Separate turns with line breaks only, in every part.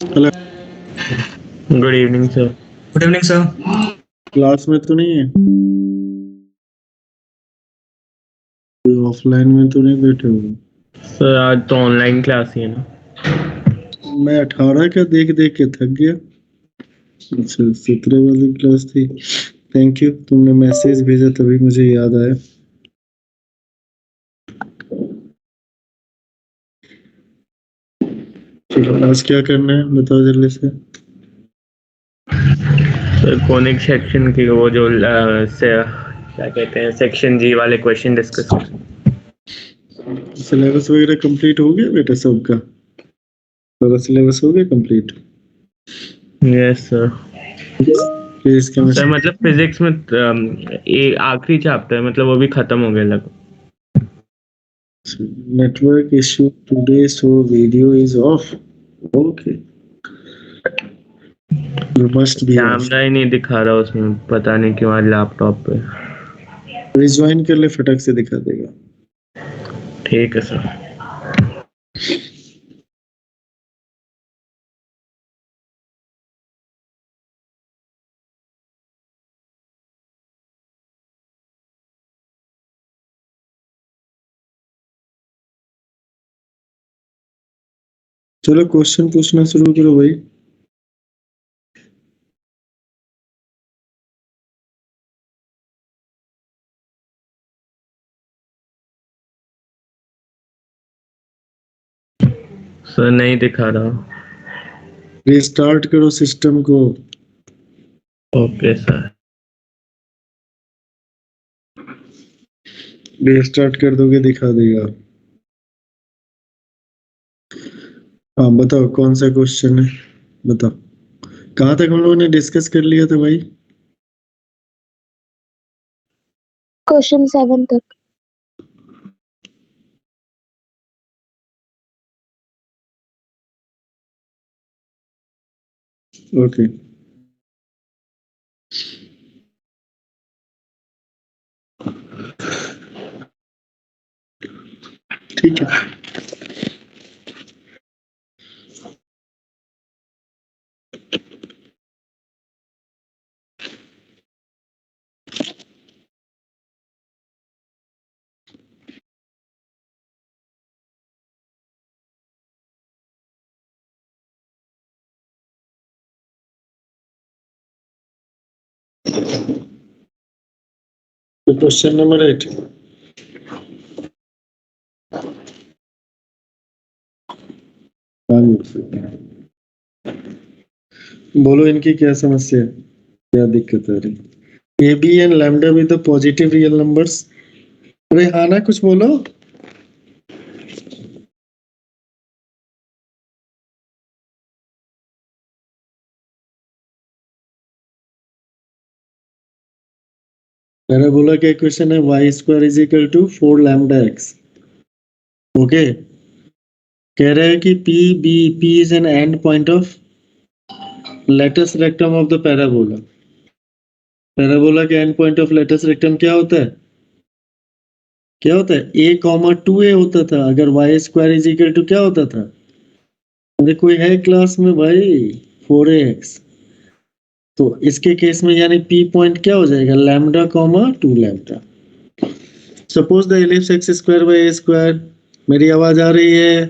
Hello,
good evening sir.
Good evening sir.
Class में तो नहीं है? ऑफलाइन में तो नहीं बैठे हो?
सर आज तो ऑनलाइन क्लास ही है ना।
मैं 18 का देख देख के थक गया। अच्छा, 17 वाली क्लास थी। थैंक यू, तुमने मैसेज भेजा तभी मुझे याद आया। चलो, आज क्या करना है बताओ जल्दी से।
सर कौन सेक्शन की वो जो क्या कहते हैं सेक्शन जी वाले क्वेश्चन डिस्कस कर।
सिलेबस वगैरह कंप्लीट हो गया बेटा सबका? सारा सिलेबस हो गया complete?
Yes sir.
Physics
sir
chemistry
मतलब फिजिक्स में एक आखिरी चैप्टर मतलब वो भी खत्म हो गया लगभग।
Network issue today so video is off. Okay, you must be off.
Camera ही नहीं दिखा रहा उसमें, पता नहीं क्यों आज लैपटॉप पे।
रिज्वाइन कर ले, फटक से दिखा देगा।
ठीक है सर।
चलो क्वेश्चन पूछना शुरू करो भाई।
सर नहीं दिखा रहा।
रिस्टार्ट करो सिस्टम को।
Okay sir.
रिस्टार्ट कर दोगे दिखा देगा। हाँ बताओ कौन सा क्वेश्चन है, बताओ। कहाँ तक हम लोगों ने डिस्कस कर लिया था भाई?
क्वेश्चन 7 तक।
ओके, ठीक है। तो क्वेश्चन नंबर 8, बोलो इनकी क्या समस्या है, क्या दिक्कत आ रही? A B and lambda with the positive real numbers. अरे हाँ ना, कुछ बोलो। मैंने बोला कि क्वेश्चन है Y square is equal to 4 lambda x. Okay, कह रहे हैं कि P is an end point of latus rectum of the parabola. Parabola के end point of latus rectum क्या होता है? क्या होता है? a कॉमा 2a होता था। अगर Y square is equal to क्या होता था? अरे कोई है क्लास में भाई? 4ax। तो इसके केस में यानी p पॉइंट क्या हो जाएगा? Lambda comma 2 lambda. Suppose the ellipse x square by A square. मेरी आवाज आ रही है?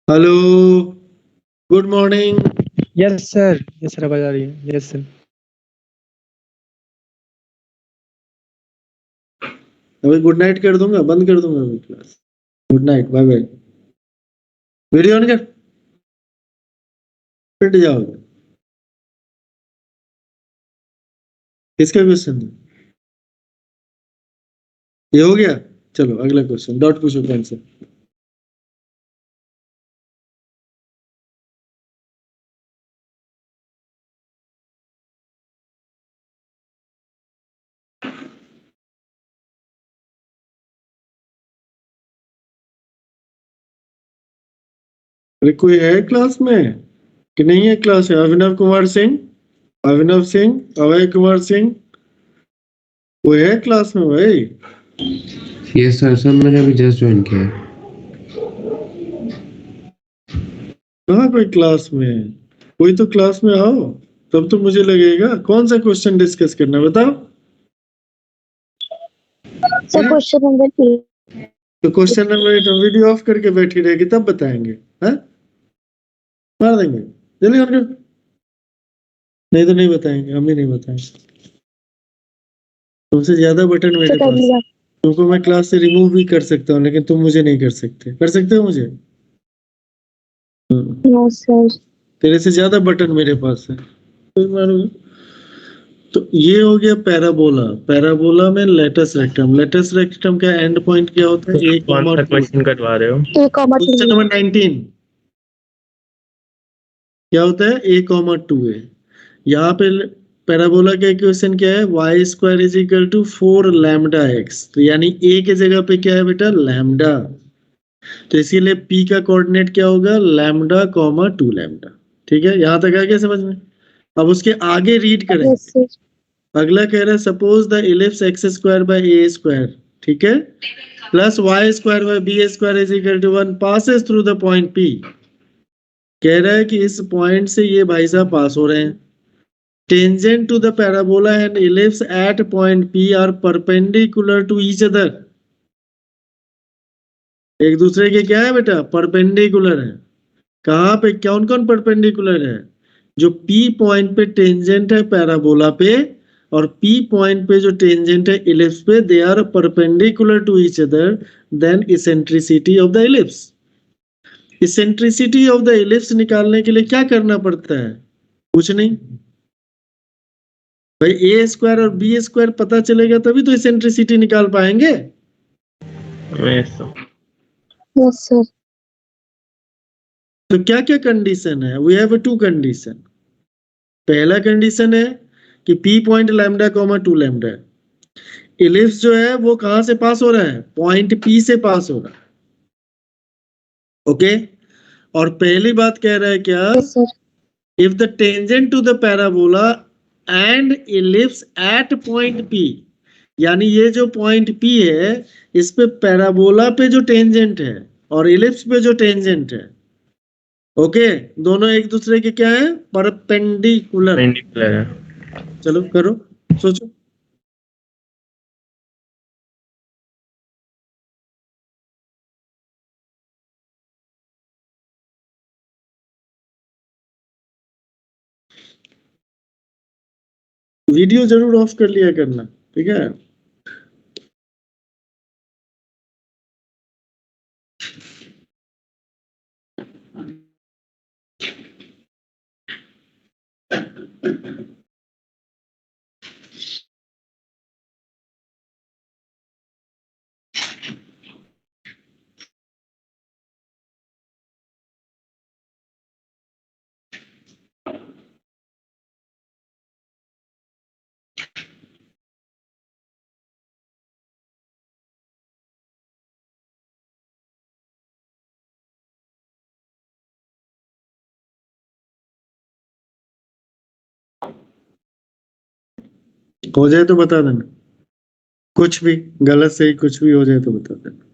Hello, good morning.
Yes sir आवाज आ रही है। Yes sir.
अभी गुड नाइट कर दूंगा, बंद कर दूंगा अभी class. Good night, bye bye. Video on कर, पिट जाओगे। किसका क्वेश्चन है ये? हो गया, चलो अगला क्वेश्चन। डॉट पूछो कौन से। अरे कोई है क्लास में कि नहीं है क्लास है? अभिनव कुमार सिंह, अभिनव सिंह, अभय कुमार सिंह, कोई है क्लास में भाई?
यस सर, मैंने अभी जस्ट ज्वाइन किया है।
कहाँ कोई क्लास में है? कोई तो क्लास में आओ, तब तो मुझे लगेगा। कौन सा क्वेश्चन डिस्कस करना बताओ।
Sir question number 8।
तो क्वेश्चन नंबर 8 वीडियो ऑफ करके बैठी रहेगी तब बताएंगे। हैं? मार देंगे जल्दी करके। नहीं तो नहीं बताएंगे, हम ही नहीं बताएंगे। तुमसे ज्यादा बटन मेरे
कर
पास।
लिया।
तुमको मैं क्लास से रिमूव भी कर सकता हूँ, लेकिन तुम मुझे नहीं कर सकते। कर सकते हो मुझे?
No sir.
तेरे से ज्यादा बटन मेरे पास है, कोई मारूंगा। तो ये हो गया पैराबोला। पैराबोला में लेटस रेक्टम। लेटस रेक्टम का एंड पॉइंट क्या होता है? ए
कौन
कॉमा
सा
2।
क्वेश्चन करवा रहे हो?
क्वेश्चन नंबर 19 क्या होता है? ए कॉमा 2 है। यहाँ पे पैराबोला का इक्वेशन क्या है? Y square is equal to 4 lambda X. तो यानी ए के जगह पे क्या है बेटा? लैम्डा। तो इसीलिए पी का कोऑर्डिनेट क्या होगा? Lambda comma 2 lambda. ठीक है, यहां तक आ गया समझ में? अब उसके आगे रीड करें।
Yes sir.
अगला कह रहा है suppose the ellipse X square by A square, ठीक है, plus Y square by B square is equal to 1 passes through the point P. कह रहा है कि इस पॉइंट से ये भाई साहब पास हो रहे हैं। Tangent to the parabola and ellipse at point P are perpendicular to each other. एक दूसरे के क्या है बेटा? परपेंडिकुलर है। कहाँ पे? कौन कौन परपेंडिकुलर है? जो पी पॉइंट पे टेंजेंट है पैराबोला पे, और पी पॉइंट पे जो टेंजेंट है इलिप्स पे, they are perpendicular to each other, then eccentricity of the ellipse. Eccentricity of the ellipse निकालने के लिए क्या करना पड़ता है? कुछ नहीं भाई, ए स्क्वायर और बी स्क्वायर पता चलेगा तभी तो इसेंट्रिसिटी निकाल पाएंगे।
ऐसा।
Yes sir.
तो क्या क्या कंडीशन है? We have 2 condition. पहला कंडीशन है कि P point lambda comma 2 lambda. Ellipse जो है वो कहां से पास हो रहा है? पॉइंट पी से पास हो रहा है। ओके। और पहली बात कह रहा है क्या?
Yes sir.
If the tangent to the parabola and ellipse at point P, यानी ये जो पॉइंट पी है इस पे पैराबोला पे जो टेंजेंट है और इलिप्स पे जो टेंजेंट है, ओके, दोनों एक दूसरे के क्या है? परपेंडिकुलर।
पेंडिकुलर है।
चलो करो, सोचो। वीडियो जरूर ऑफ कर लिया करना, ठीक है? हो जाए तो बता देना, कुछ भी गलत सही कुछ भी हो जाए तो बता देना।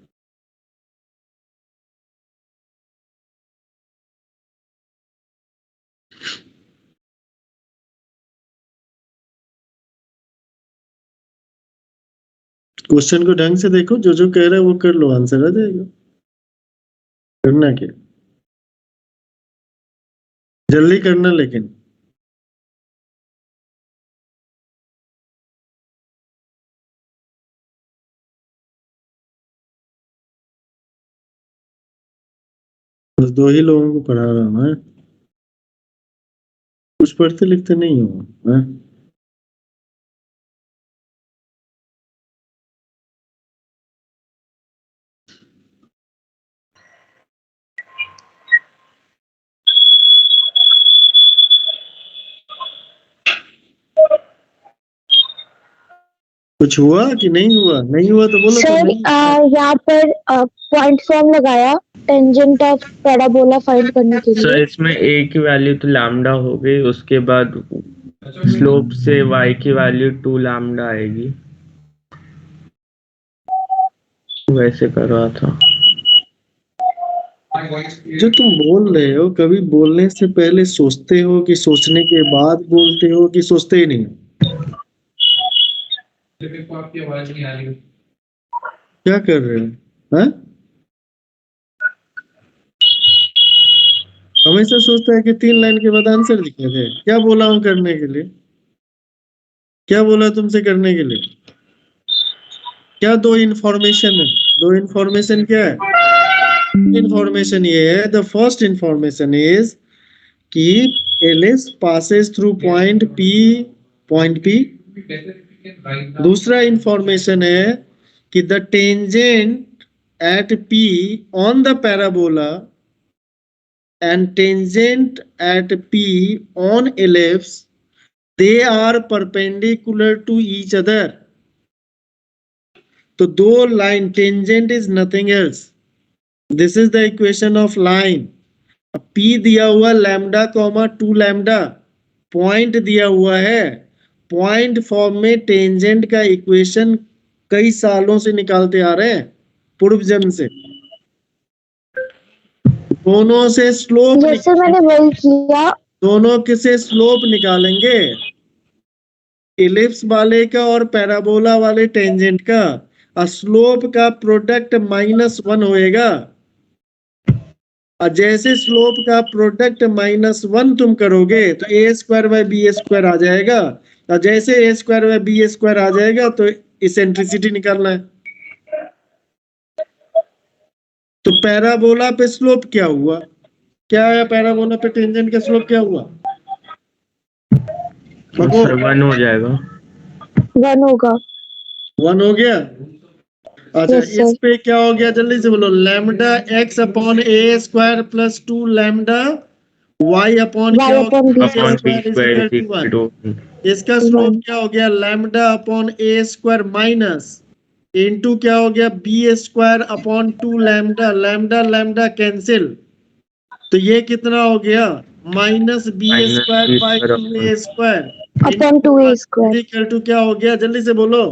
क्वेश्चन को ढंग से देखो, जो जो कह रहा है वो कर लो, आंसर आ जाएगा। करना क्या? जल्दी करना लेकिन। बस 2 ही लोगों को पढ़ा रहा हूँ। हैं? कुछ पढ़ते लिखते नहीं हो? हैं? कुछ हुआ कि नहीं हुआ? नहीं हुआ तो बोलो तो
सर
नहीं।
यहाँ पर पॉइंट फॉर्म लगाया टेंजेंट ऑफ पैराबोला फाइंड करने के
सर
लिए।
इसमें ए की वैल्यू तो लैम्डा हो गई, उसके बाद स्लोप से वाई की वैल्यू 2 लैम्डा आएगी। वैसे कर रहा था।
जो तुम बोल रहे हो, कभी बोलने से पहले सोचते हो कि सोचने के बाद बोलते हो कि सोचते ही नहीं?
आपकी आवाज नहीं आ रही।
क्या कर रहे हो? हाँ, हमेशा सोचता है कि 3 लाइन के बाद आंसर लिखे थे। क्या बोला हूं करने के लिए? क्या बोला तुमसे करने के लिए? क्या दो इंफॉर्मेशन है? दो इंफॉर्मेशन क्या है? इंफॉर्मेशन ये है, द फर्स्ट इंफॉर्मेशन इज कि ellipse passes through point P. दूसरा इंफॉर्मेशन है कि the tangent at P on the parabola and tangent at P on ellipse, they are perpendicular to each other. तो दो line, tangent is nothing else, this is the equation of line. P दिया हुआ lambda comma 2 lambda, point दिया हुआ है। Point form में tangent का equation कई सालों से निकालते आ रहे हैं, पूर्व जन्म से। दोनों से स्लोप,
जैसे मैंने वही किया।
दोनों के से स्लोप निकालेंगे, इलिप्स वाले का और पैराबोला वाले टेंजेंट का। स्लोप का प्रोडक्ट -1 होएगा, और जैसे स्लोप का प्रोडक्ट -1 तुम करोगे तो a² आ जाएगा, और जैसे a² आ जाएगा तो इसेंट्रिसिटी निकालना है। तो पैराबोला पे स्लोप क्या हुआ? क्या है पैराबोला पे टेंजेंट का स्लोप क्या हुआ?
सर 1 हो जाएगा।
1 होगा।
1 हो गया। अच्छा,
Yes, sir.
इस पे क्या हो गया जल्दी से बोलो? Lambda x upon a² plus 2 lambda y upon
Y
क्या हो
upon B
गया?
Upon
square.
b square is
a²
equal
1।
Two
इसका स्लोप
1.
क्या हो गया? Lambda upon a² minus into क्या हो गया? b² upon 2 lambda, lambda lambda cancel, तो ये कितना हो गया? Minus b² by 2a²
Upon 2a square.
Equal to क्या हो गया? जल्दी से बोलो।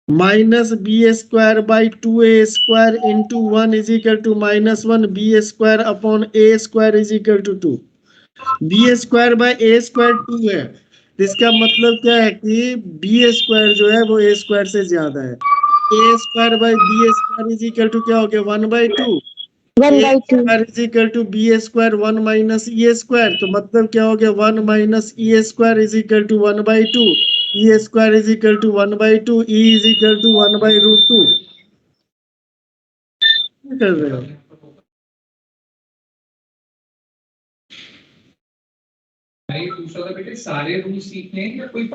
Minus b² by 2a² into 1 is equal to -1 b² upon a² is equal to 2। b² by a² 2 है, तो इसका मतलब क्या है कि b² जो है वो a² से ज्यादा है। a² by b² is equal to क्या हो गया? 1/2।
1/2.
a² is equal to b² 1 minus e², तो मतलब क्या हो गया? 1 minus e² is equal to 1/2। e² is equal to 1/2, e is equal to 1/√2। क्या कर रहे हो?
मैं पूछ रहा था बेटे, सारे रूल सीखने हैं या कोई?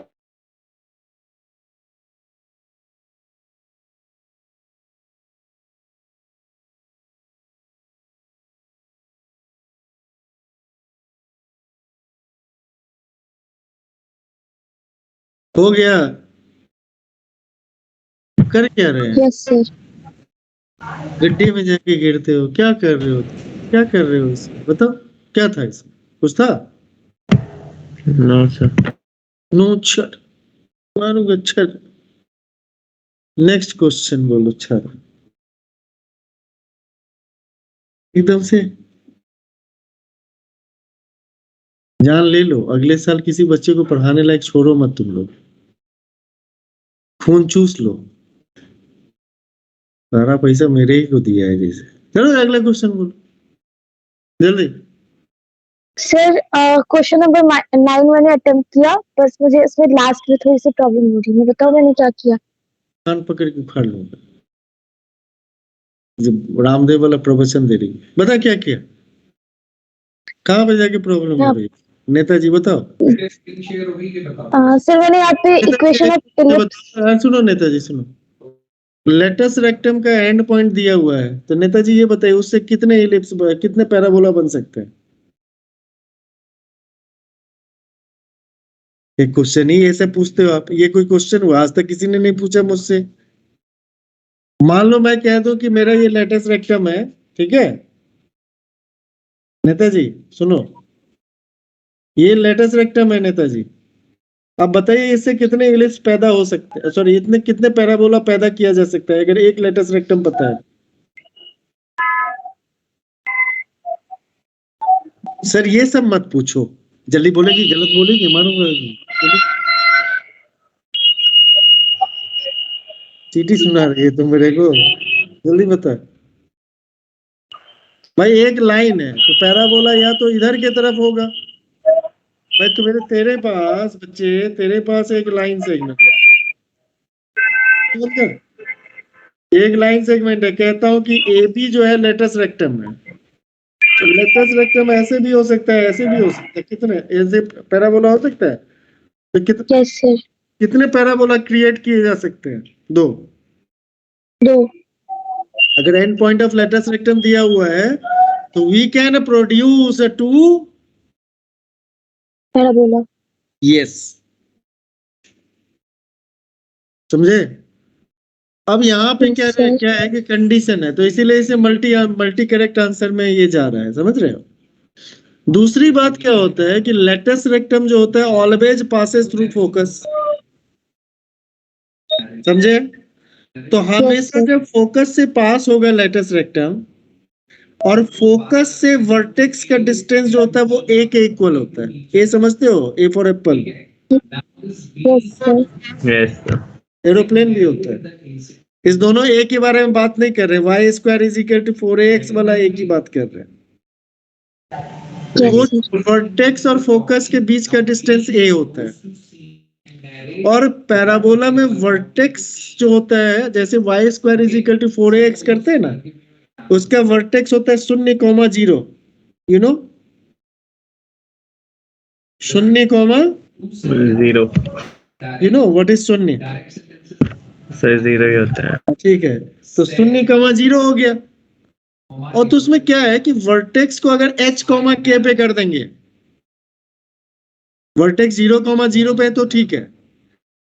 हो गया? कर क्या रहे हैं?
Yes, sir.
गड्ढे में जाके गिरते हो? क्या कर रहे हो? क्या कर रहे हो इसमें? बताओ, क्या था इसमें? कुछ था?
No sir.
नो छर मारूंगा छर। नेक्स्ट क्वेश्चन बोलो छर, एकदम से जान ले लो। अगले साल किसी बच्चे को पढ़ाने लायक छोड़ो मत तुम लोग, खून चूस लो। सारा पैसा मेरे ही को दिया है जैसे। चलो अगला क्वेश्चन बोलो जल्दी।
सर क्वेश्चन नंबर 9 मैंने अटेम्प्ट किया, बस मुझे इसमें लास्ट में थोड़ी सी प्रॉब्लम हो रही है। बताओ मैंने क्या किया।
कान पकड़ के उखाड़ लूंगा जब रामदेव वाला प्रवचन दे रही। बता क्या किया, कहाँ पे जाके प्रॉब्लम हो रही है? नेताजी बताओ।
स्क्रीन शेयर हो गई ये बताओ।
सर मैंने यहाँ पे इक्वेशन ऑफ इलिप्स।
सुनो नेताजी सुनो, लेटस रेक्टम का एंड पॉइंट दिया हुआ है, तो नेताजी ये बताइए उससे कितने इलिप्स, कितने पैराबोला बन सकते हैं? एक क्वेश्चन ही ऐसे पूछते हो आप? ये कोई क्वेश्चन हुआ? आज तक किसी ने नहीं पूछा मुझसे। मान लो मैं कह दूं कि मेरा ये लेटस रेक्टम है, ठीक है नेताजी? सुनो, ये लेटस रेक्टम है नेताजी। अब बताइए इससे कितने इलिप्स पैदा हो सकते हैं, सॉरी इतने कितने पैराबोला पैदा किया जा सकता है अगर एक लेटस रेक्टम पता है? सर ये सब मत पूछो, जल्दी बोलेगी, गलत बोलेगी मारूंगा। चीटी सुना रही है तुम मेरे को, जल्दी बता। भाई एक लाइन है तो पैराबोला या तो इधर की तरफ होगा। भाई तुम्हें तेरे पास बच्चे, तेरे पास एक लाइन सेगमेंट, एक लाइन सेगमेंट है। कहता हूं कि ए बी जो है लेटस रेक्टम है, तो लेटस रेक्टम ऐसे भी हो सकता है, ऐसे भी हो सकता है। कितने ऐसे पैराबोला हो सकता है? तो
यस सर।
कितने पैराबोला क्रिएट किए जा सकते हैं? 2।
2।
अगर end point of latus rectum दिया हुआ है तो we can produce 2
parabola.
Yes, समझे? अब यहाँ पे
Yes, sir.
क्या है कि कंडीशन है, तो इसीलिए इसे मल्टी करेक्ट आंसर में ये जा रहा है, समझ रहे हो? दूसरी बात क्या होता है कि लेटस रेक्टम जो होता है ऑलवेज पासेस थ्रू फोकस, समझे? तो हमेशा जब फोकस से पास होगा लेटस रेक्टम और फोकस से वर्टेक्स का डिस्टेंस जो होता है वो ए के इक्वल होता है। ए समझते हो? A for Apple,
Yes, sir.
Yes sir.
Aeroplane भी होता है। इस दोनों ए के बारे में बात नहीं कर रहे, y square is equal to 4ax वाला ए की बात कर रहे हैं।
Yes, sir.
वर्टेक्स और फोकस के बीच का डिस्टेंस ए होता है, और पैराबोला में वर्टेक्स जो होता है, जैसे y square is equal to 4ax करते हैं ना, उसका वर्टेक्स होता है 0,0, you know, 0,0,
0
you know what is 0?
Sir 0 ही होता है।
ठीक है, तो 0,0 हो गया। और तो उसमें क्या है कि वर्टेक्स को अगर h, k पे कर देंगे, वर्टेक्स 0,0 पे तो ठीक है।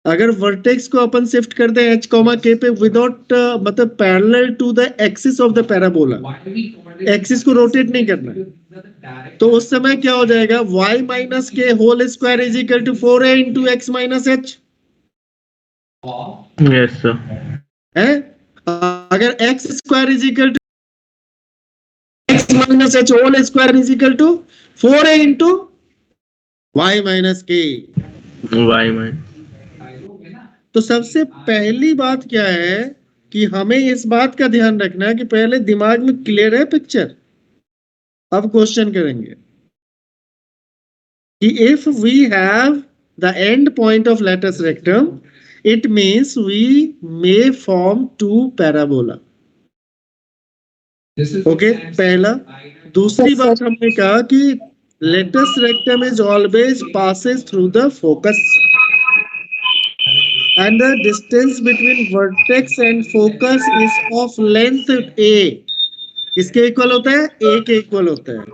अगर वर्टेक्स को अपन शिफ्ट कर दें h, k पे विदाउट मतलब parallel to the axis of the parabola, axis को रोटेट नहीं करना, तो उस समय क्या हो जाएगा? y minus k whole square is equal to 4a into x minus h
yes sir.
है। अगर x square is equal to x minus h whole square is equal to 4a into y minus k.
Y mine.
तो सबसे पहली बात क्या है कि हमें इस बात का ध्यान रखना है कि पहले दिमाग में क्लियर है पिक्चर। अब क्वेश्चन करेंगे कि if we have the end point of latus rectum, it means we may form 2 parabola. Okay, पहला। दूसरी बात हमने कहा कि latus rectum is always passes through the focus and the distance between vertex and focus is of length a, किसके equal होता है? a के इक्वल होता है,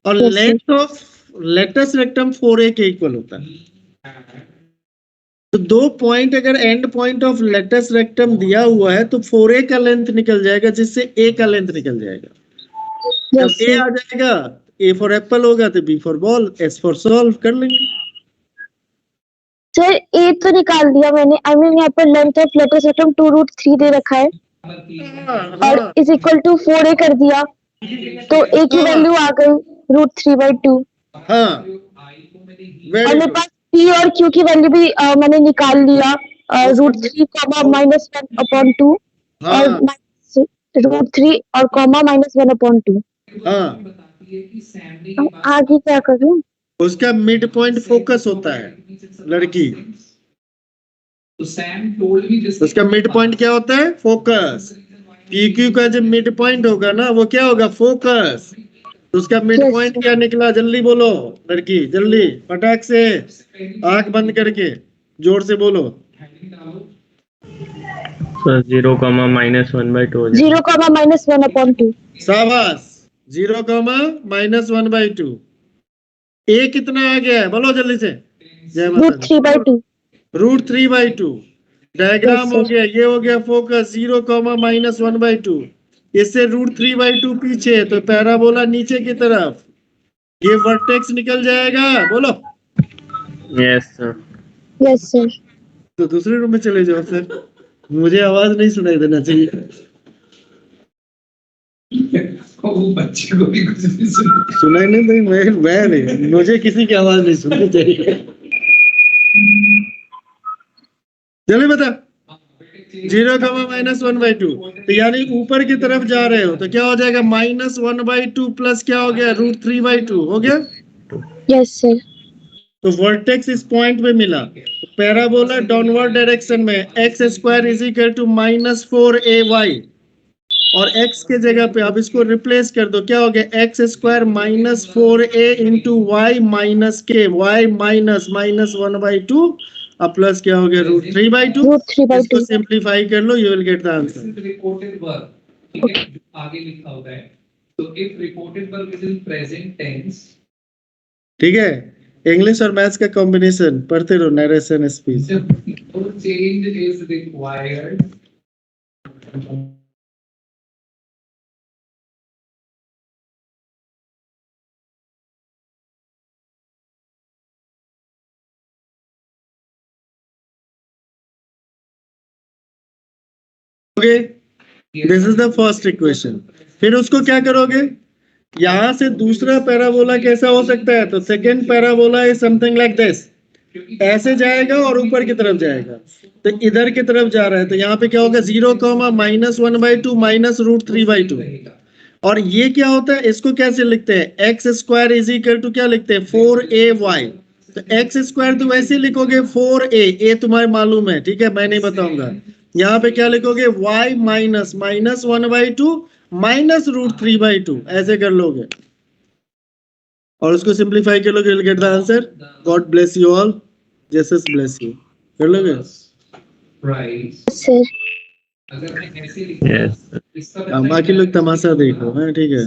और
Yes,
length of latus rectum 4a के इक्वल होता है। तो 2 पॉइंट अगर end point of latus rectum दिया हुआ है तो 4a का लेंथ निकल जाएगा, जिससे a का लेंथ निकल जाएगा। जब
Yes,
a
sir.
आ जाएगा, a फॉर एप्पल होगा तो b for ball, s for solve कर लेंगे।
सर ए तो निकाल दिया मैंने, आई मीन यहाँ पर लेंथ ऑफ लेटस रेक्टम 2√3 दे रखा है और इज इक्वल टू 4a कर दिया, तो a की वैल्यू आ गई √3/2।
हाँ,
और
वेरी
मेरे
गुड।
पास p और q की वैल्यू भी मैंने निकाल लिया, √3 -1/2
हाँ
और √3 और -1/2।
हाँ,
अब आगे क्या करूं?
उसका मिड पॉइंट फोकस होता है लड़की, उसका मिड पॉइंट क्या होता है? फोकस। PQ का जब मिड पॉइंट होगा ना, वो क्या होगा? फोकस। तो उसका मिड
Yes,
पॉइंट
sir.
क्या निकला? जल्दी बोलो लड़की, जल्दी फटाक से, आंख बंद करके जोर से बोलो।
सर 0, -1/2 हो जाएगा।
0, -1/2।
शाबाश, 0, -1/2। ए कितना आ गया है? बोलो जल्दी से। जय माता दी।
√3/2।
√3/2 डायग्राम
Yes,
हो
sir.
गया, ये हो गया फोकस। 0, -1/2, इससे √3/2 पीछे, तो पैराबोला नीचे की तरफ, ये वर्टेक्स निकल जाएगा। बोलो।
Yes sir.
Yes, sir.
तो दूसरे रूम में चले जाओ सर, मुझे आवाज नहीं सुनाई देना चाहिए।
वो बच्चे को भी कुछ नहीं सुना।
सुनाई नहीं भाई, मैं नहीं, मुझे किसी की आवाज नहीं सुननी चाहिए। चलिए बता, 0, -1/2, तो यानी ऊपर की तरफ जा रहे हो तो क्या हो जाएगा, -1/2 प्लस क्या हो गया, √3/2 हो गया।
Yes sir.
तो वर्टेक्स इस पॉइंट पे मिला, पैराबोला डाउनवर्ड डायरेक्शन में x² = -4ay, और x के जगह पे अब इसको रिप्लेस कर दो, क्या हो गया, x² -4a × y - k, y -1/2 अब प्लस क्या हो गया, √3/2।
√3/2।
इसको सिंप्लीफाई कर लो, you will get the answer.
Reported verb, ठीक है, आगे लिखा होता है। तो if reported verb is in present tense,
ठीक है, इंग्लिश और मैथ्स का कॉम्बिनेशन पढ़ते रहो, narration speech.
no change is required
okay, this is the first equation. फिर उसको क्या करोगे, यहां से दूसरा पैराबोला कैसा हो सकता है, तो second parabola is something like this, ऐसे जाएगा और ऊपर की तरफ जाएगा, तो इधर की तरफ जा रहा है, तो यहाँ पे क्या होगा, 0, -1/2 -√3/2। और ये क्या होता है, इसको कैसे लिखते हैं, x² = क्या लिखते हैं, 4ay। तो x² तो वैसे लिखोगे 4a, a तुम्हारे मालूम है, ठीक है, मैं नहीं बताऊंगा। यहाँ पे क्या लिखोगे, y -1/2 -√3/2, ऐसे कर लोगे और उसको सिंप्लीफाई कर लोगे, you'll get the answer. God bless you all. Jesus bless you. कर लोगे?
price।
सर
अगर मैं ऐसे लिखूं,
Yes.
इसका
हाँ, बाकी लोग तमाशा देखो, हाँ ठीक है।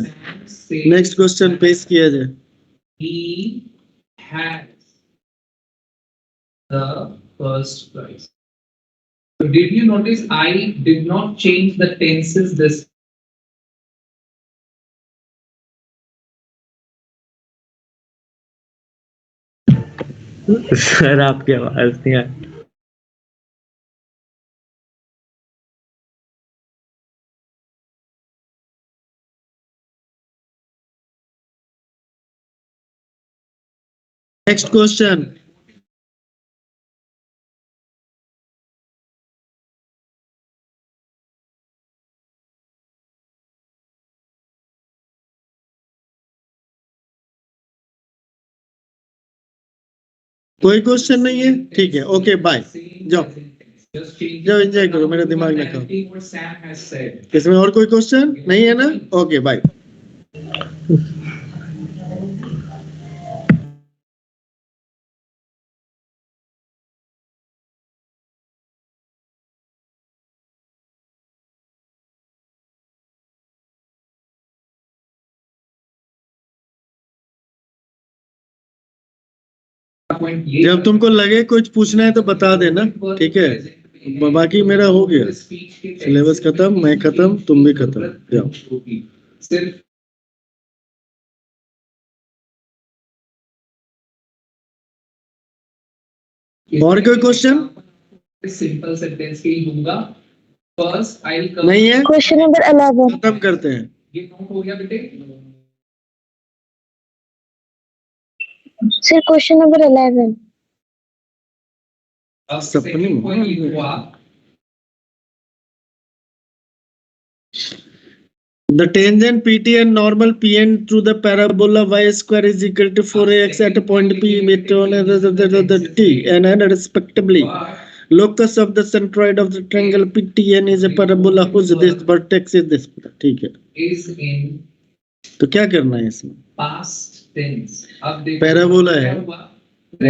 नेक्स्ट क्वेश्चन पेश किया जाए।
he has the first prize. So did you notice I did not change the tenses this?
Sir आपकी आवाज नहीं आ रही।
नेक्स्ट क्वेश्चन, कोई क्वेश्चन नहीं है, ठीक है, ओके बाय, जाओ जाओ एंजॉय करो, मेरा दिमाग ना खाओ।
What Sam has said.
इसमें और कोई क्वेश्चन नहीं है ना, ओके बाय।
Point ये
जब तुमको लगे कुछ पूछना है तो बता देना, ठीक है, बाकी मेरा हो गया, सिलेबस खत्म, मैं खत्म, तुम भी खत्म, जाओ।
सिर्फ
और कोई क्वेश्चन
सिंपल सेंटेंस के ही दूंगा। फर्स्ट आई विल
नहीं है,
क्वेश्चन नंबर 11।
खत्म करते हैं।
ये नोट हो गया बेटे।
Sir question number 11।
अब
सपने
सेकंड पॉइंट
में।
लिखो आप।
The tangent PT and normal PN through the parabola y square is equal to 4ax at a point P between the T and N respectively. Locus of the centroid of the triangle PTN is a parabola whose this vertex is this. ठीक है,
Is in
तो क्या करना है इसमें,
past tense। अब देखो
parabola है,
क्या हुआ?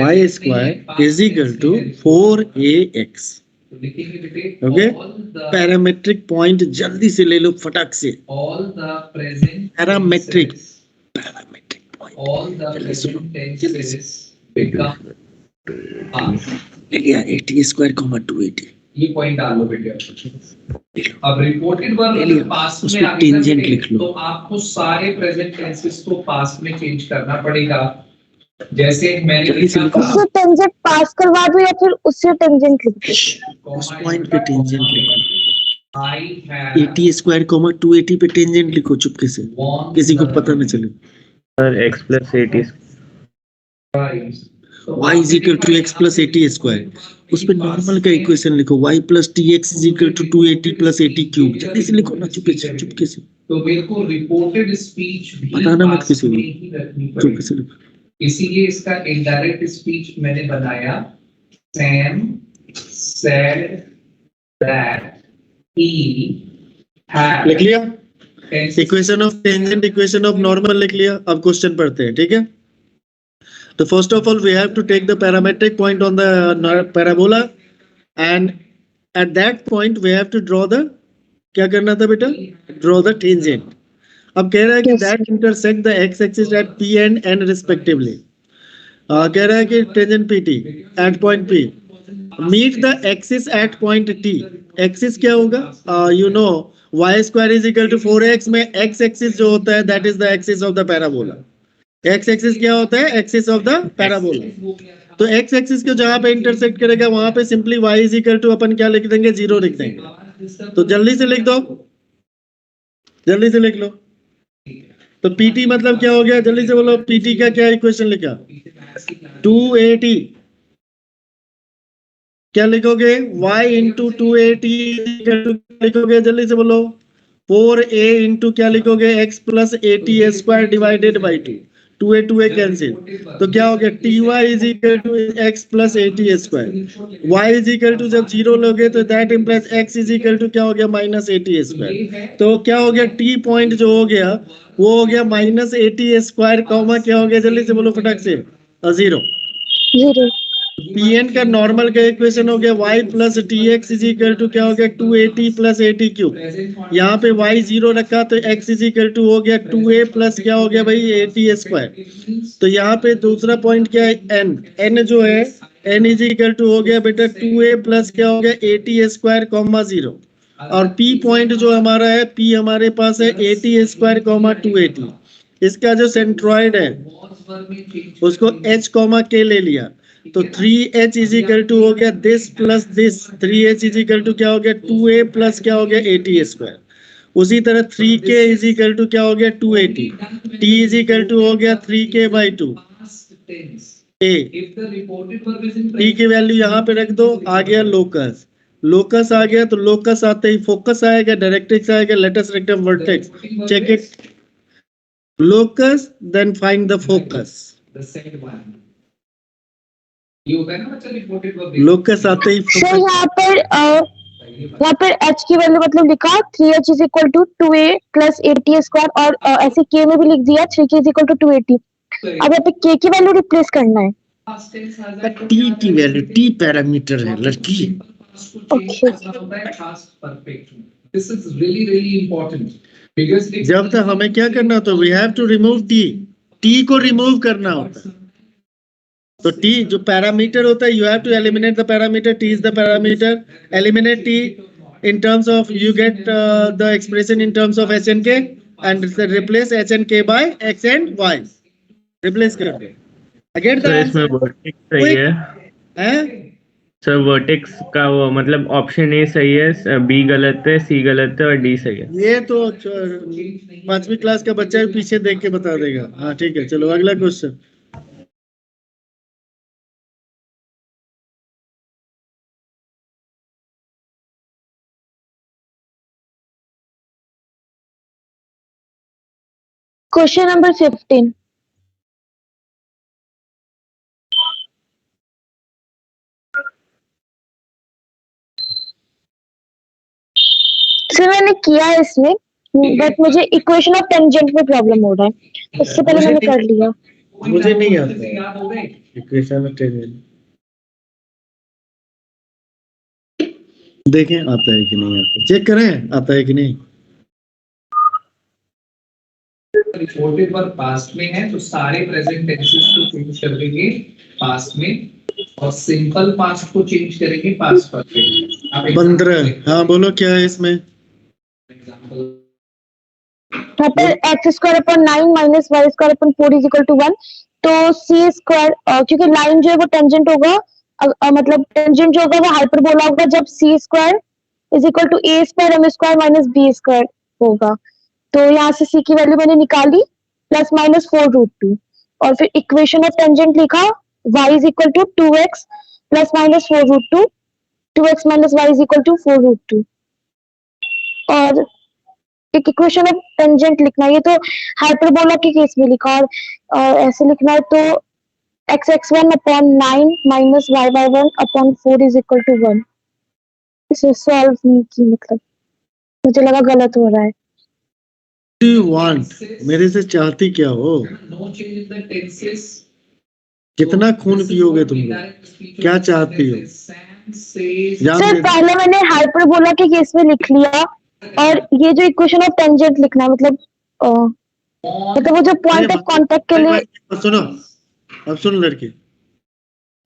y square is equal to 4ax।
तो लिखेंगे बेटे
Okay?
all the
parametric point जल्दी से ले लो फटाक से,
all the present
Parametric.
tenses,
parametric point
all the present tenses become past।
ले लिया, 80 स्क्वायर 280
ये पॉइंट डाल लो बेटे। अब रिपोर्टेड वर्ब
ले लिया,
पास्ट
उस
में
पे
आ गया
tangent
बेटे,
लिख लो।
तो आपको सारे प्रेजेंट टेंसेस को पास्ट में चेंज करना पड़ेगा। जैसे मैंने
जल्दी से
लिखा
लिखो।
था
उससे टेंजेंट पास करवा दो या फिर उससे टेंजेंट लिख दो।
उस पॉइंट पे टेंजेंट लिखो।
I have
80 स्क्वायर कॉमा 280 पे टेंजेंट लिखो चुपके से,
won
किसी को
the
पता न चले।
Sir x plus 80
prize.
y is equal to x plus 80 square, उस पे नॉर्मल का इक्वेशन लिखो, y plus tx is equal to 280 plus 80 cube. जल्दी से लिखो ना, चुपके से।
तो मेरे को रिपोर्टेड स्पीच भी
बताना मत
पास
किसी को,
में ही रखनी
चुपके
पड़ेगी।
से लिखो।
इसीलिए इसका इनडायरेक्ट स्पीच मैंने बनाया, Sam said that he had
लिख लिया equation of tangent, equation of normal लिख लिया। अब क्वेश्चन पढ़ते हैं, ठीक है। तो first of all we have to take the parametric point on the parabola and at that point we have to draw the, क्या करना था बेटा, ड्रॉ द टेंजेंट। अब कह रहा है कि
Yes,
that intersect the x axis at P and N respectively. कह रहा है कि tangent P T at point P meet the axis at point T. Axis क्या होगा, you know y square is equal to 4x में x axis जो होता है that is the axis of the parabola. X axis क्या होता है, axis of the parabola. तो एक्स एक्सिस को जहां पे इंटरसेक्ट करेगा वहां पे simply y is equal to अपन क्या लिख देंगे, 0 लिख देंगे। तो जल्दी से लिख दो, जल्दी से लिख लो। तो pt मतलब क्या हो गया, जल्दी से बोलो, pt का क्या इक्वेशन लिखा, 280 क्या लिखोगे, y इंटू 280 लिखोगे, जल्दी से बोलो, 4a इंटू क्या लिखोगे, x plus 80 square divided by 2, 2a cancel, तो क्या हो गया, ty is equal to x plus 80 square. y is equal to जब 0 लोगे तो that implies x is equal to क्या हो गया, माइनस 80 स्क्वायर। तो क्या हो गया, t पॉइंट जो हो गया वो हो गया माइनस 80 स्क्वायर कॉमा क्या हो गया, जल्दी से बोलो फटाक से, 0।
0.
Pn का नॉर्मल का इक्वेशन हो गया y plus tx is equal to क्या हो गया, 280 प्लस 80 क्यूब। यहाँ पे y 0 रखा तो x इज इक्वल टू हो गया 2a प्लस क्या हो गया भाई 80 स्क्वायर। तो यहाँ पे दूसरा पॉइंट क्या है, n जो है n इज इक्वल टू हो गया बेटा 2a प्लस क्या हो गया 80 स्क्वायर कॉमा 0। और p पॉइंट जो हमारा है, p हमारे पास है 80 स्क्वायर कॉमा 280। इसका जो सेंट्रॉइड है उसको h कॉमा k ले लिया, तो 3h इज इक्वल टू हो गया this plus this, 3h is equal to क्या हो गया 2a प्लस क्या हो गया 80 स्क्वायर। उसी तरह 3k इज इक्वल टू क्या हो गया 280, t इज इक्वल टू हो गया 3k बाई 2 a। t की वैल्यू यहाँ पे रख दो, आ गया लोकस, लोकस आ गया, तो लोकस आते ही फोकस आएगा, डायरेक्ट्रिक्स आएगा, latus rectum vertex, check it, locus then find the focus. Locus आते ही
सर यहाँ पर h की वैल्यू मतलब लिखा 3h is equal to 2a plus 80 square, और ऐसे k में भी लिख दिया 3k इज इक्वल टू 280। अब यहाँ पे k की वैल्यू रिप्लेस करना है।
टी की वैल्यू, टी पैरामीटर है लड़की।
This is really important because
जब तक हमें क्या करना होता है, we have to remove T, T को रिमूव करना होता है। तो टी जो पैरामीटर होता है, you have to eliminate the parameter, T is the parameter, eliminate T in terms of you get the expression in terms of h and k and replace h and k by x and y, replace कर दो। Again the
sir इसमें
answer
vertex सही है
है,
sir, vertex का वो मतलब option A सही है, बी गलत है, सी गलत है और डी सही है।
ये तो 5वीं क्लास का बच्चा भी पीछे देख के बता देगा। हाँ ठीक है, चलो अगला क्वेश्चन।
Question number 15। सर मैंने किया है इसमें, बट मुझे इक्वेशन ऑफ टेंजेंट में प्रॉब्लम हो रहा है, उससे पहले मैंने कर लिया।
मुझे नहीं आता इक्वेशन ऑफ टेंजेंट, देखें आता है कि नहीं आता, चेक करें आता है कि नहीं।
रिपोर्टेड पर पास्ट में है तो सारे प्रेजेंट टेंसेस को चेंज कर देंगे पास्ट में, और सिंपल पास्ट को चेंज करेंगे पास्ट परफेक्ट।
15, हाँ बोलो क्या है इसमें।
यहाँ पर x square upon 9 minus y square upon 4 is equal to 1। तो सी स्क्वायर, क्योंकि लाइन जो है वो टेंजेंट होगा, मतलब टेंजेंट जो होगा वो हाइपरबोला होगा जब c square is equal to a square m square minus b square होगा। तो यहाँ से सी की वैल्यू मैंने निकाली प्लस माइनस 4√2 और फिर इक्वेशन ऑफ टेंजेंट लिखा y is equal to 2x plus minus 4√2, 2x minus y is equal to 4√2 और एक इक्वेशन ऑफ टेंजेंट लिखना है। ये तो हाइपरबोला के केस में लिखा और ऐसे लिखना है तो x(x1) upon 9 minus y(y1) upon 4 is equal to 1। इसे सॉल्व नहीं की, मतलब मुझे लगा गलत हो रहा है।
Do you want? मेरे से चाहती क्या हो?
No change in the tenses.
कितना खून पियोगे तुम लोग? क्या चाहती हो? जान
सर
दे-
पहले मैंने हाइपरबोला के केस में लिख लिया और ये जो इक्वेशन ऑफ टेंजेंट लिखना है, मतलब वो जो पॉइंट ऑफ कांटेक्ट के लिए
अब सुनो, अब सुन लड़की,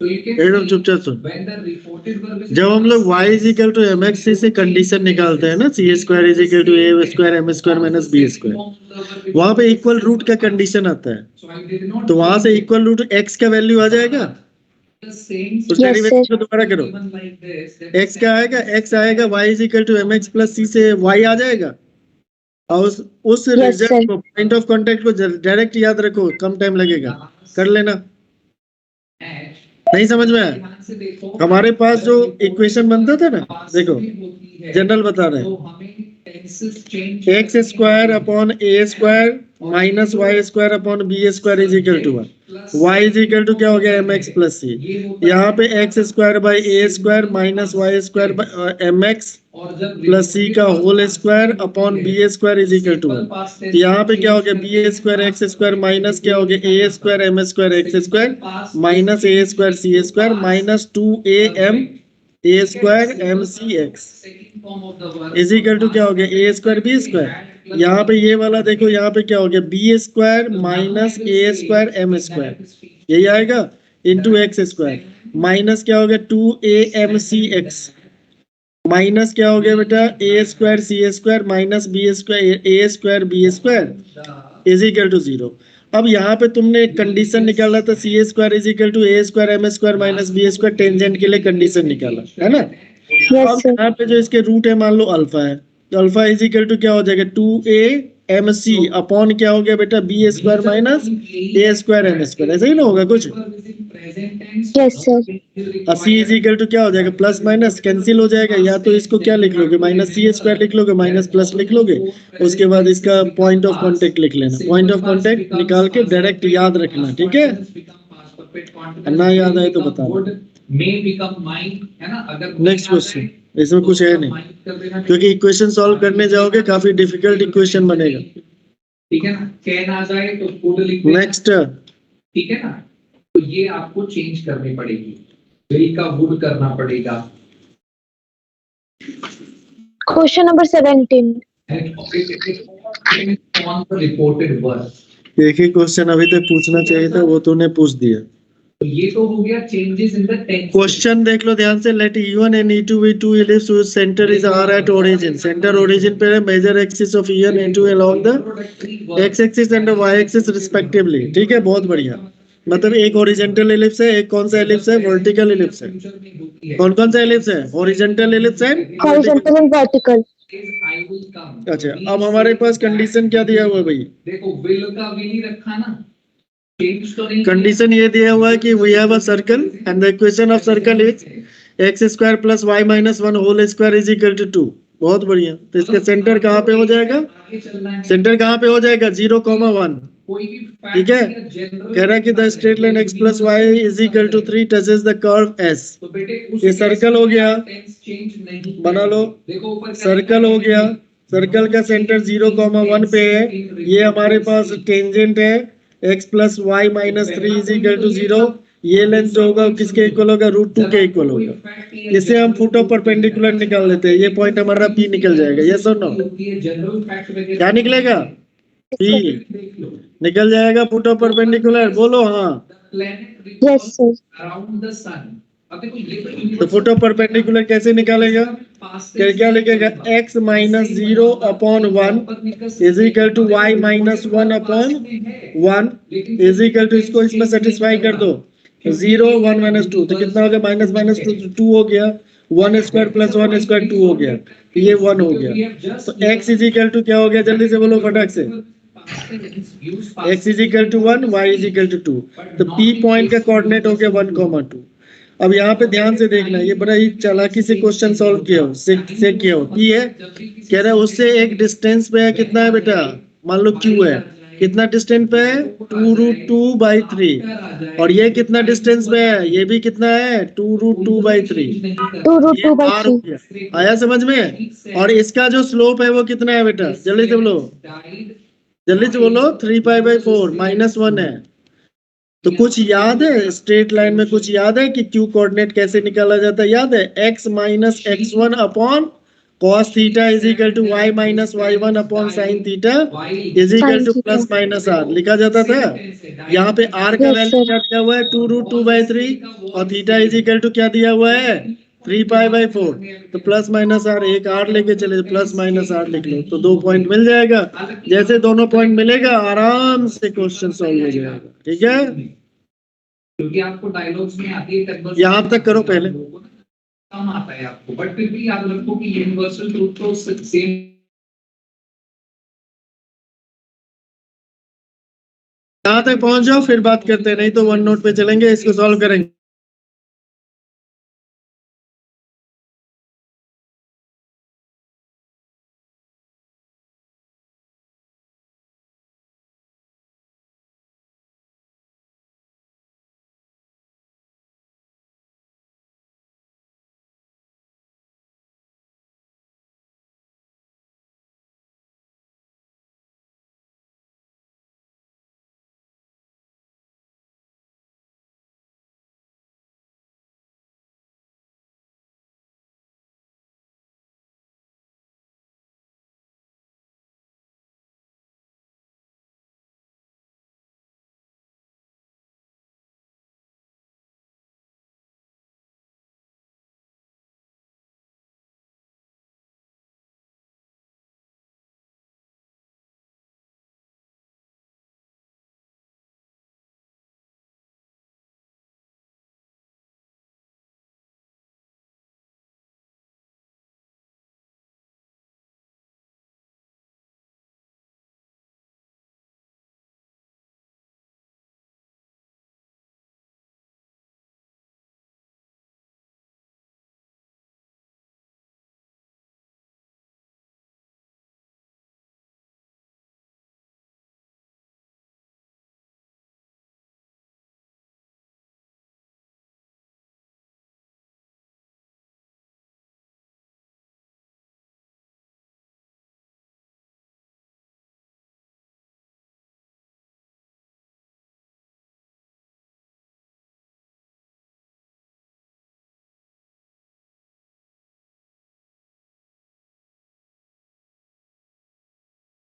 एकदम चुपचाप सुन। जब हम लोग y is equal to m x से कंडीशन निकालते हैं ना, c square is equal to a square m square minus b square, वहां पे इक्वल रूट का कंडीशन आता है, तो वहां से इक्वल रूट x का वैल्यू आ जाएगा। उस डेरिवेटिव को दोबारा करो, x क्या आएगा? x आएगा y is equal to m x plus c से y आ जाएगा। और उस रिजल्ट को, पॉइंट ऑफ कांटेक्ट को डायरेक्ट याद रखो, कम टाइम लगेगा, कर लेना। नहीं समझ में आया? हमारे पास जो इक्वेशन बनता था ना, देखो जनरल बता रहे हैं, x square upon a square minus y square upon b square is equal to 1, y is equal to क्या हो गया? M x plus c. यहाँ पे x square by A square minus y square m x plus c का whole square upon b square is equal to 1। यहाँ पे क्या हो गया? B square x square minus क्या हो गया? A square m square x square minus a square c square minus 2am a square m c x is equal to क्या हो गया? A square b square. यहाँ पे ये वाला देखो, यहाँ पे क्या हो गया? B square minus a square m square, यही आएगा, इंटू एक्स स्क्वायर माइनस क्या हो गया? 2am सी एक्स माइनस क्या हो गया बेटा? A square c square minus b square a square b square is equal to 0। अब यहाँ पे तुमने कंडीशन निकाला था, c square is equal to a square m square minus b square, tangent के लिए कंडीशन निकाला है ना। अब यहाँ पे जो इसके रूट है, मान लो अल्फा है, तो अल्फा इज इक्वल टू क्या हो जाएगा? 2am(c) अपॉन क्या हो गया बेटा? B square minus a square m square, ऐसा ही ना होगा कुछ?
Yes sir.
और c इज इक्वल टू क्या हो जाएगा? प्लस माइनस कैंसिल हो जाएगा, या तो इसको क्या लिख लोगे? माइनस सी स्क्वायर लिख लोगे, माइनस प्लस लिख लोगे, उसके बाद इसका पॉइंट ऑफ कांटेक्ट लिख लेना। पॉइंट ऑफ कांटेक्ट निकाल के डायरेक्ट याद रखना, ठीक है? ना याद आए तो बताना। नेक्स्ट क्वेश्चन, इसमें कुछ है नहीं, क्योंकि इक्वेशन सॉल्व करने जाओगे काफी डिफिकल्ट इक्वेशन बनेगा।
ठीक है ना? कैन आ जाए तो कुड लिख देना।
नेक्स्ट,
ठीक है ना? तो ये आपको चेंज करनी पड़ेगी, विल का वुड करना पड़ेगा।
Question number 17
on the reported work.
एक ही क्वेश्चन अभी तक पूछना चाहिए था, वो तूने पूछ दिया।
तो ये तो हो गया changes in the tense.
Question देख लो ध्यान से। Let E1 and E2 be two ellipses whose center is R at origin. Center origin पे है, major axis of E1 and E2 along the x axis and the y axis respectively. ठीक है, बहुत बढ़िया। मतलब एक हॉरिजॉन्टल एलिप्स है, एक कौन सा एलिप्स है? वर्टिकल एलिप्स है। कौन कौन सा एलिप्स है? हॉरिजॉन्टल एलिप्स है,
हॉरिजॉन्टल एंड वर्टिकल।
अच्छा, अब हमारे पास कंडीशन क्या दिया हुआ है भाई?
देखो विल का विल ही रखा ना, चेंज तो नहीं।
कंडीशन ये दिया हुआ है कि we have a circle and the equation of circle is x square plus y minus 1 whole square is equal to 2। बहुत बढ़िया। तो इसका सेंटर कहाँ पे हो जाएगा? सेंटर कहाँ पे हो जाएगा? 0,1। ठीक है, कह रहा है कि द स्ट्रेट लाइन x प्लस y is equal to 3 touches the curve s। ये सर्कल हो गया, बना लो, सर्कल हो गया। सर्कल का सेंटर 0,1 पे है। ये हमारे पास टेंजेंट है x प्लस y minus 3 is equal to 0। ये लेंथ जो होगा किसके इक्वल होगा? √2 के इक्वल होगा। इसे हम फुट ऑफ परपेंडिकुलर निकाल लेते हैं। ये पॉइंट हमारा P निकल जाएगा। यस और नो? क्या निकलेगा? P निकल जाएगा फुट ऑफ परपेंडिकुलर। बोलो हाँ।
Yes sir.
तो फुट ऑफ परपेंडिकुलर कैसे निकालेगा? क्या लिखेगा? x minus 0 upon 1 is equal to y minus 1 upon 1 is equal to, इसको इसमें सेटिस्फाई कर दो, 0 1 माइनस 2, तो कितना हो गया? माइनस माइनस 2 हो गया। 1 स्क्वायर प्लस 1 स्क्वायर 2 हो गया, ये 1 हो गया। तो x इज इक्वल टू क्या हो गया, जल्दी से बोलो फटाक से। x is equal to 1, y is equal to 2। तो p पॉइंट का कोऑर्डिनेट हो गया 1,2। अब यहाँ पे ध्यान से देखना, ये बड़ा ही चालाकी से क्वेश्चन सॉल्व किया हो, से किया हो। p है, कह रहा है उससे एक डिस्टेंस पे है, कितना है बेटा, मान लो q है, कितना डिस्टेंस पे है, 2√2/3। और ये कितना डिस्टेंस पे है, ये भी कितना है, 2√2/3।
2√2/3।
आया समझ में। और इसका जो स्लोप है वो कितना है बेटा, जल्दी से बोलो, जल्दी से बोलो, 3π/4 -1 है। तो कुछ याद है स्ट्रेट लाइन में, कुछ याद है कि क्यू कोऑर्डिनेट कैसे निकाला जाता है, याद है, x - x1 अपॉन cos theta is equal to y - y1 अपॉन sin theta is equal to plus minus r लिखा जाता था। यहाँ पे r का
Yes,
वैल्यू
sir.
क्या दिया हुआ है, 2√2/3 और थीटा इज इक्वल टू क्या दिया हुआ है, 3π/4। तो प्लस माइनस r, एक r लेके चले, प्लस माइनस r लिख लो, तो 2 पॉइंट मिल जाएगा। जैसे दोनों पॉइंट मिलेगा आराम से क्वेश्चन सॉल्व हो जाएगा, ठीक है।
क्योंकि आपको डायलॉग्स में आती है conversion,
यहाँ तक करो पहले।
कम आता है आपको, बट फिर भी याद रखो कि यूनिवर्सल ट्रूथ तो सेम।
यहाँ तक पहुंच जाओ फिर बात करते हैं, नहीं तो वन नोट पे चलेंगे, इसको सॉल्व करेंगे।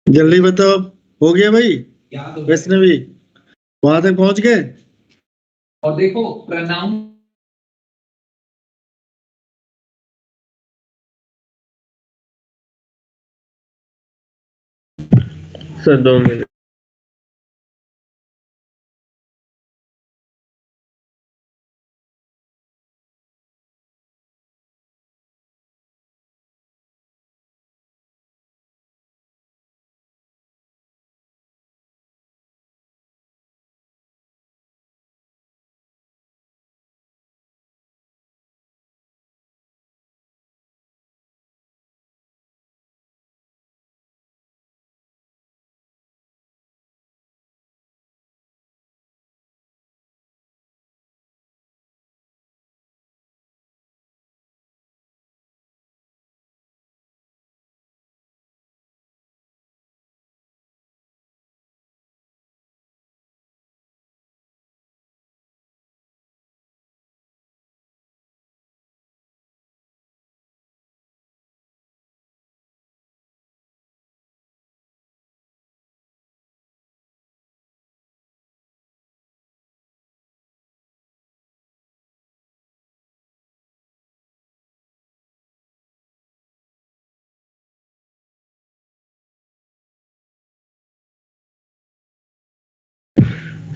जल्दी बताओ, हो गया भाई
याद हो
वैष्णवी, वहां तक पहुंच गए।
और देखो प्रोनाउन
सर 2 मिनट।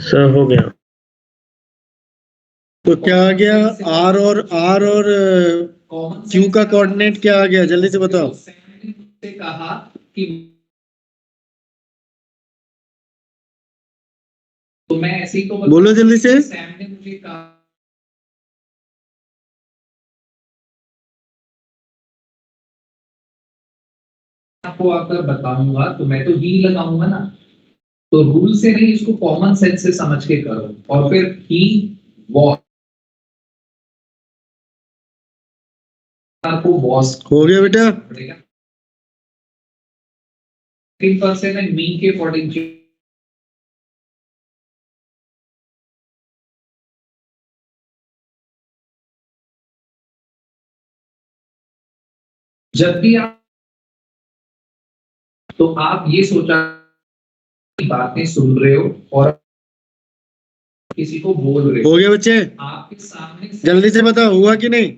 सर हो गया।
तो क्या आ गया, आर और
कॉमन
Q का कोऑर्डिनेट क्या आ गया, जल्दी से बताओ।
सैम ने मुझसे कहा कि तो मैं ऐसे ही तो
बोलो जल्दी से।
सैम ने मुझे कहा आपको अगर बताऊंगा तो मैं तो ही लगाऊंगा ना, तो रूल से नहीं, इसको कॉमन सेंस से समझ के करो। और फिर ही वॉज, आपको वॉज
हो गया बेटा।
पड़ेगा 3% एंड मी के अकॉर्डिंग। जब भी आप, तो आप ये सोचा कि बातें सुन रहे हो और किसी को बोल रहे
हो गया बच्चे,
आपके सामने
जल्दी से बताओ हुआ कि नहीं।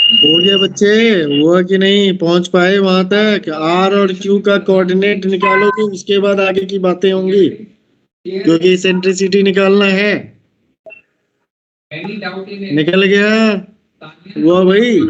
हो गया बच्चे, हुआ कि नहीं, पहुंच पाए वहां तक। आर और क्यू का कोऑर्डिनेट निकालोगे, उसके बाद आगे की बातें होंगी, क्योंकि इसेंट्रिसिटी निकालना है।
एनी डाउट इन
निकल गया, हुआ भाई।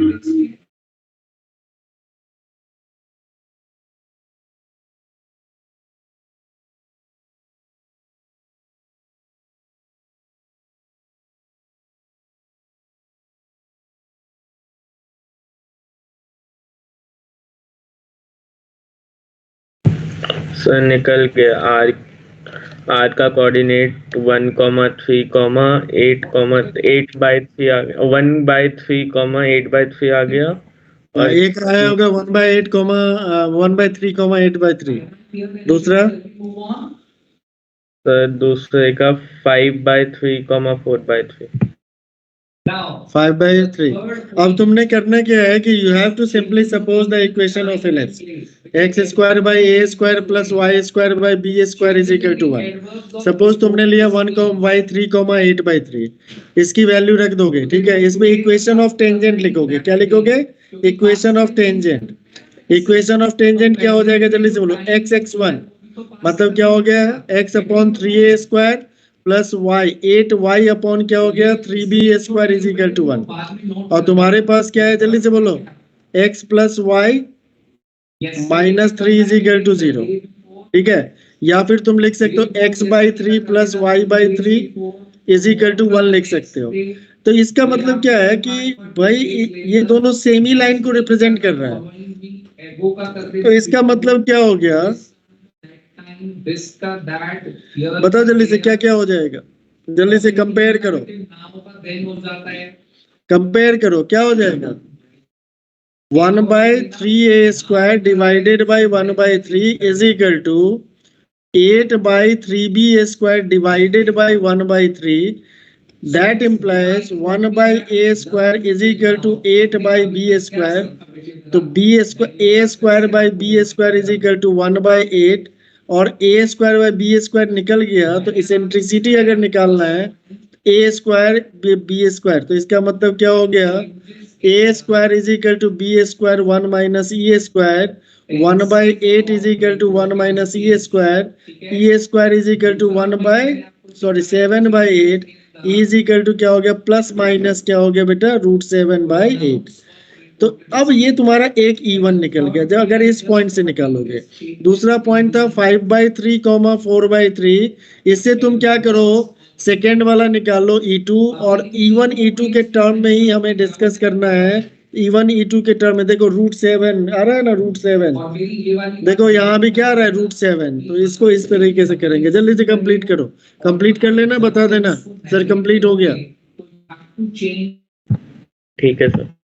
सर निकल गया। आर का कोऑर्डिनेट 1,3,8,8/3 आ गया, 1/3, 8/3 आ गया। और
एक आया होगा 1/8, 1/3, 8/3।
दूसरे का 5/3, 4/3।
5/3। अब तुमने करना क्या है कि you have to simply suppose the equation of ellipse, x square by A square plus Y square by b square is equal to 1। Suppose तुमने लिया 1/3, 8/3। इसकी वैल्यू रख दोगे, ठीक है। इसमें इक्वेशन ऑफ टेंजेंट लिखोगे। क्या लिखोगे? Equation of tangent. Equation of tangent क्या हो जाएगा, जल्दी से बोलो। x(x1) मतलब क्या हो गया, x/3a square plus Y 8y upon क्या हो गया 3b square is equal to 1। और तुम्हारे पास क्या है, जल्दी से बोलो, x प्लस वाई -3 इज इक्वल टू 0, ठीक है। या फिर तुम लिख सकते हो x/3 plus y/3 is equal to 1 लिख सकते हो। तो इसका मतलब क्या है कि भाई ये दोनों सेम ही लाइन को रिप्रेजेंट कर रहा है। तो इसका मतलब क्या हो गया, बताओ जल्दी से क्या क्या हो जाएगा, जल्दी से कंपेयर करो। कंपेयर करो, क्या हो जाएगा, 1/3a square divided by 1/3 is equal to 8/3b square divided by 1/3। That implies 1/a square is equal to 8/b square. तो a square by b square is equal to 1/8, और a square by b square निकल गया। तो eccentricity अगर निकालना है a square b square, तो इसका मतलब क्या हो गया, a square is equal to b square 1 minus e square, 1/8 is equal to 1 minus e square is equal to 7/8 is equal to क्या हो गया, प्लस माइनस क्या हो गया बेटा, √7/8। तो अब ये तुम्हारा एक इवन निकल गया जब अगर इस पॉइंट से निकालोगे। दूसरा पॉइंट था 5/3, 4/3। इससे तुम क्या करो, सेकेंड वाला निकालो E2, और इवन E2 के टर्म में ही हमें डिस्कस करना है। इवन E2 के टर्म में देखो √7 आ रहा है ना, √7। देखो यहाँ भी क्या आ रहा है, √7। तो इसको इस तरीके से करेंगे। जल्दी से कंप्लीट करो, कंप्लीट कर लेना, बता देना सर कंप्लीट हो गया।
ठीक है सर।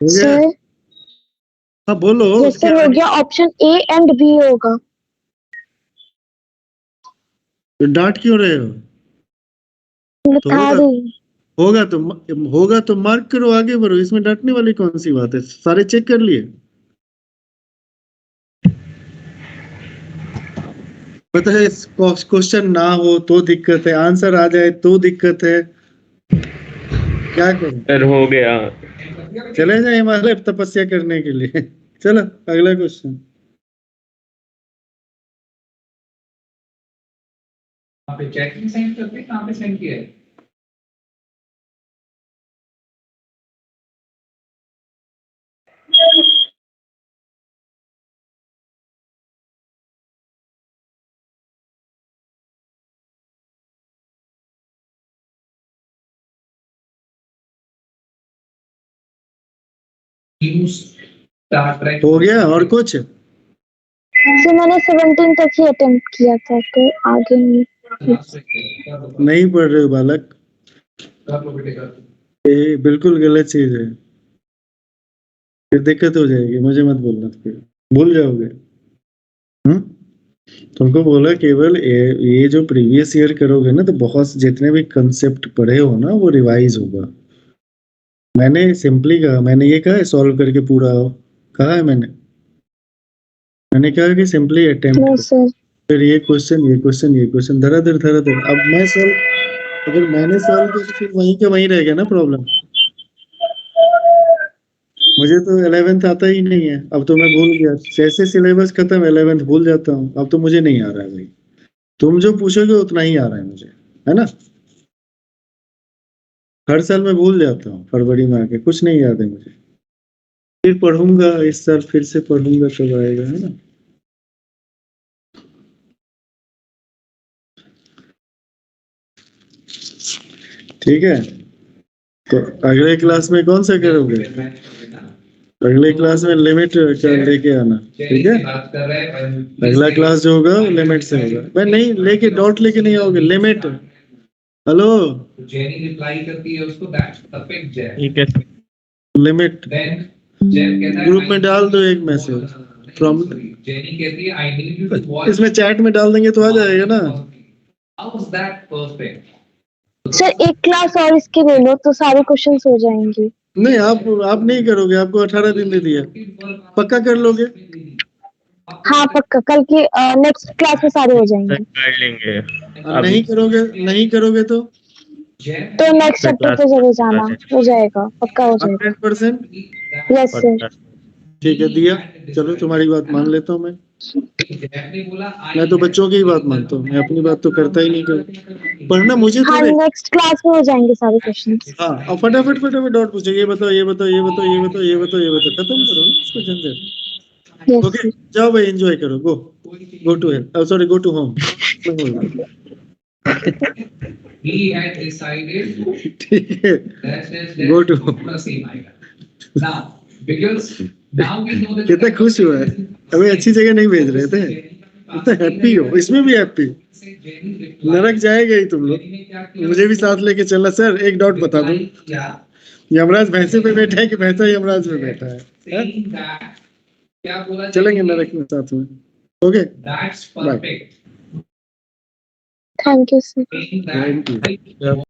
हो गया?
सर
हाँ बोलो।
यस सर हो गया, ऑप्शन ए एंड बी होगा।
तो डांट क्यों रहे हो? तो
बता
होगा
रही।
होगा तो मार्क करो, आगे बढ़ो, इसमें डांटने वाली कौन सी बात है? सारे चेक कर लिए? पता है क्वेश्चन ना हो तो दिक्कत है, आंसर आ जाए तो दिक्कत है, क्या करें?
सर हो गया।
चले जाए हिमालय तपस्या करने के लिए। चलो अगला क्वेश्चन।
वहाँ पे चैट में सेंड करते, कहाँ पे सेंड किया है? न्यूज़ स्टार्ट ट्रैक
हो गया और कुछ?
सर मैंने 17 तक ही अटेम्प्ट किया था, तो आगे नहीं।
नहीं पढ़ रहे हो बालक,
कर लो बेटे, कर लो।
ये बिल्कुल गलत चीज है, फिर दिक्कत हो जाएगी, मुझे मत बोलना, फिर भूल जाओगे। तुमको बोला केवल ये जो प्रीवियस ईयर करोगे ना, तो बहुत जितने भी कंसेप्ट पढ़े हो ना वो रिवाइज होगा। मैंने सिंपली कहा, मैंने ये कहा है सॉल्व करके पूरा आओ, कहा है मैंने कहा कि सिंपली अटेम्प्ट
नो
करो,
सर।
फिर ये क्वेश्चन धराधर धराधर। अब मैं सॉल्व, अगर मैंने सॉल्व किया तो फिर वहीं के वहीं रह गया ना प्रॉब्लम। मुझे तो 11th आता ही नहीं है, अब तो मैं भूल गया, जैसे सिलेबस खत्म 11th भूल जाता हूँ, अब तो मुझे नहीं आ रहा है भाई। तुम जो पूछोगे उतना ही आ रहा है मुझे, है ना? हर साल मैं भूल जाता हूँ, फरवरी में आके कुछ नहीं याद है मुझे, फिर पढ़ूंगा इस साल, फिर से पढ़ूंगा तब आएगा, है ना? ठीक है, तो अगले क्लास में कौन सा करोगे? अगले क्लास में लिमिट लेके आना, ठीक है?
बात कर रहे हैं।
अगला क्लास जो होगा वो लिमिट से होगा। मैं नहीं लेके डॉट लेके नहीं आओगे, लिमिट। हेलो,
जेनी रिप्लाई करती है उसको, दैट्स परफेक्ट जेन।
ठीक है।
लिमिट
देन जेन कहता है
ग्रुप में डाल दो एक मैसेज फ्रॉम,
जेनी कहती है I need you to watch.
इसमें चैट में डाल देंगे तो आ जाएगा ना।
How is that perfect?
Sir एक क्लास और इसके ले लो तो सारे क्वेश्चंस हो जाएंगे।
नहीं आप नहीं करोगे, आपको 18 दिन दे दिया, पक्का कर लोगे?
हाँ पक्का, कल की नेक्स्ट क्लास में सारे हो
सर
जाएंगे।
कर लेंगे।
और नहीं करोगे तो
तो नेक्स्ट चैप्टर पे चले जाना, हो जाएगा, पक्का हो जाएगा।
100%?
Yes sir.
ठीक है, दिया। चलो तुम्हारी बात मान लेता हूँ मैं
बोला
मैं तो बच्चों की ही बात मानता हूँ, मैं अपनी बात तो करता ही नहीं कभी। पढ़ना मुझे
हाँ
थोड़े।
नेक्स्ट क्लास में हो जाएंगे सारे क्वेश्चंस।
हाँ, और फटाफट डॉट पूछो, ये बताओ ये बताओ ये बताओ ये बताओ ये बताओ ये बताओ, खत्म करो ना इसको झंझट।
Yes
okay,
sir.
जाओ भाई एंजॉय करो, go to hell, sorry go to home.
he had decided
ठीक है,
that
Go to-
पूरा same आएगा। Now because now we know that
कितना खुश हुआ है, अभी अच्छी जगह नहीं भेज रहे थे, इतना हैप्पी हो, इसमें भी हैप्पी। नरक जाएगा ही तुम लोग, मुझे भी साथ लेके चलना। सर एक डॉट बता दो, यमराज भैंसे पे बैठा है कि भैंसा यमराज पे बैठा है?
क्या बोला?
चलेंगे नरक में साथ में। Okay,
That's perfect.
Thank you sir.
Saying
thank
that
you.